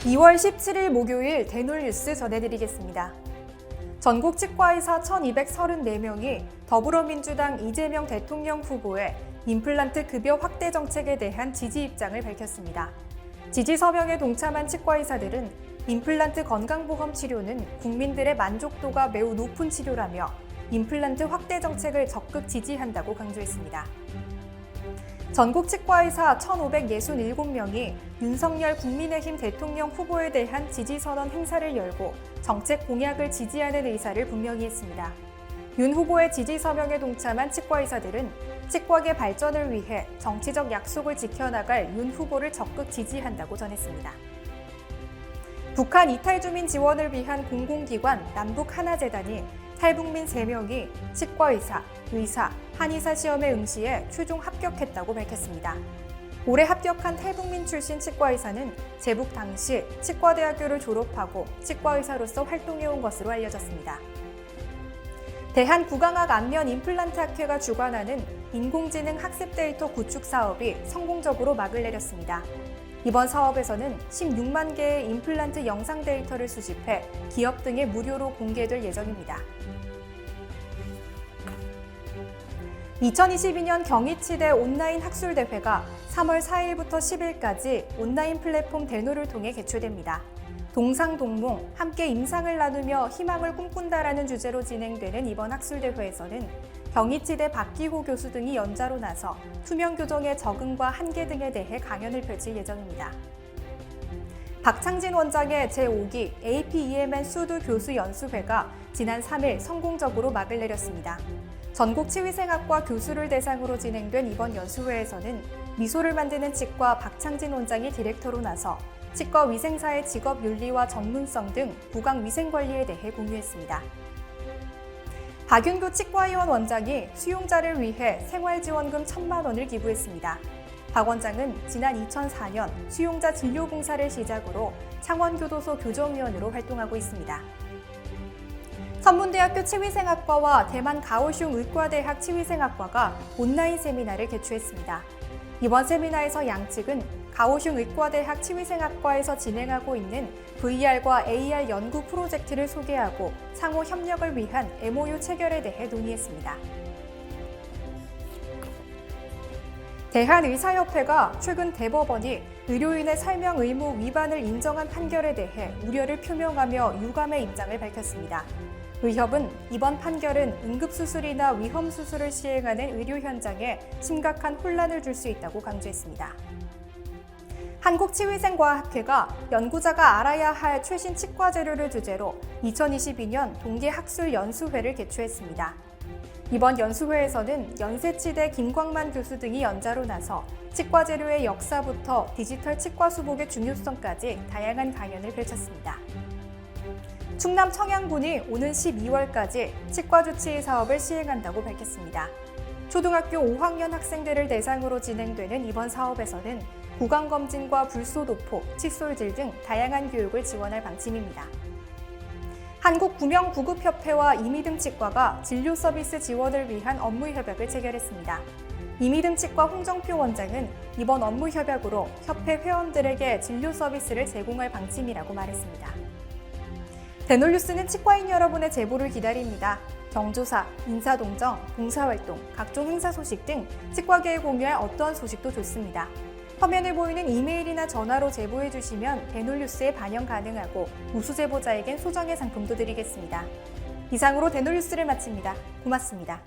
2월 17일 목요일 대놀뉴스 전해드리겠습니다. 전국 치과의사 1,234명이 더불어민주당 이재명 대통령 후보의 임플란트 급여 확대 정책에 대한 지지 입장을 밝혔습니다. 지지 서명에 동참한 치과의사들은 임플란트 건강보험 치료는 국민들의 만족도가 매우 높은 치료라며 임플란트 확대 정책을 적극 지지한다고 강조했습니다. 전국 치과의사 1,567명이 윤석열 국민의힘 대통령 후보에 대한 지지선언 행사를 열고 정책 공약을 지지하는 의사를 분명히 했습니다. 윤 후보의 지지 서명에 동참한 치과의사들은 치과계 발전을 위해 정치적 약속을 지켜나갈 윤 후보를 적극 지지한다고 전했습니다. 북한 이탈주민 지원을 위한 공공기관 남북하나재단이 탈북민 3명이 치과의사, 의사, 한의사 시험에 응시해 최종 합격했다고 밝혔습니다. 올해 합격한 탈북민 출신 치과의사는 재북 당시 치과대학교를 졸업하고 치과의사로서 활동해온 것으로 알려졌습니다. 대한구강학 안면 임플란트 학회가 주관하는 인공지능 학습 데이터 구축 사업이 성공적으로 막을 내렸습니다. 이번 사업에서는 16만 개의 임플란트 영상 데이터를 수집해 기업 등에 무료로 공개될 예정입니다. 2022년 경희치대 온라인 학술대회가 3월 4일부터 10일까지 온라인 플랫폼 대노를 통해 개최됩니다. 동상동몽, 함께 임상을 나누며 희망을 꿈꾼다라는 주제로 진행되는 이번 학술대회에서는 경희치대 박기호 교수 등이 연자로 나서 투명 교정의 적응과 한계 등에 대해 강연을 펼칠 예정입니다. 박창진 원장의 제5기 APEMN 수두 교수 연수회가 지난 3일 성공적으로 막을 내렸습니다. 전국 치위생학과 교수를 대상으로 진행된 이번 연수회에서는 미소를 만드는 치과 박창진 원장이 디렉터로 나서 치과 위생사의 직업 윤리와 전문성 등 구강 위생 관리에 대해 공유했습니다. 박윤규 치과의원 원장이 수용자를 위해 생활지원금 1,000만 원을 기부했습니다. 박 원장은 지난 2004년 수용자 진료봉사를 시작으로 창원교도소 교정위원으로 활동하고 있습니다. 선문대학교 치위생학과와 대만 가오슝 의과대학 치위생학과가 온라인 세미나를 개최했습니다. 이번 세미나에서 양측은 가오슝 의과대학 치위생학과에서 진행하고 있는 VR과 AR 연구 프로젝트를 소개하고 상호 협력을 위한 MOU 체결에 대해 논의했습니다. 대한의사협회가 최근 대법원이 의료인의 설명 의무 위반을 인정한 판결에 대해 우려를 표명하며 유감의 입장을 밝혔습니다. 의협은 이번 판결은 응급수술이나 위험수술을 시행하는 의료 현장에 심각한 혼란을 줄 수 있다고 강조했습니다. 한국치위생과학회가 연구자가 알아야 할 최신 치과 재료를 주제로 2022년 동계학술연수회를 개최했습니다. 이번 연수회에서는 연세치대 김광만 교수 등이 연자로 나서 치과 재료의 역사부터 디지털 치과 수복의 중요성까지 다양한 강연을 펼쳤습니다. 충남 청양군이 오는 12월까지 치과 주치의 사업을 시행한다고 밝혔습니다. 초등학교 5학년 학생들을 대상으로 진행되는 이번 사업에서는 구강검진과 불소도포, 칫솔질 등 다양한 교육을 지원할 방침입니다. 한국구명구급협회와 이미듬치과가 진료 서비스 지원을 위한 업무 협약을 체결했습니다. 이미듬치과 홍정표 원장은 이번 업무 협약으로 협회 회원들에게 진료 서비스를 제공할 방침이라고 말했습니다. 대놀뉴스는 치과인 여러분의 제보를 기다립니다. 경조사, 인사동정, 봉사활동, 각종 행사 소식 등 치과계에 공유할 어떠한 소식도 좋습니다. 화면에 보이는 이메일이나 전화로 제보해 주시면 대놀뉴스에 반영 가능하고 우수 제보자에겐 소정의 상품도 드리겠습니다. 이상으로 대놀뉴스를 마칩니다. 고맙습니다.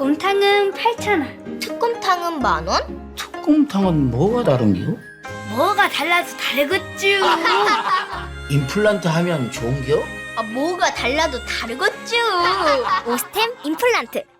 곰탕은 8,000원. 특곰탕은 10,000원? 특곰탕은 뭐가 다른겨? 뭐가 달라도 다르겠쥬. 임플란트 하면 좋은겨? 뭐가 달라도 다르겠죠. 오스템 임플란트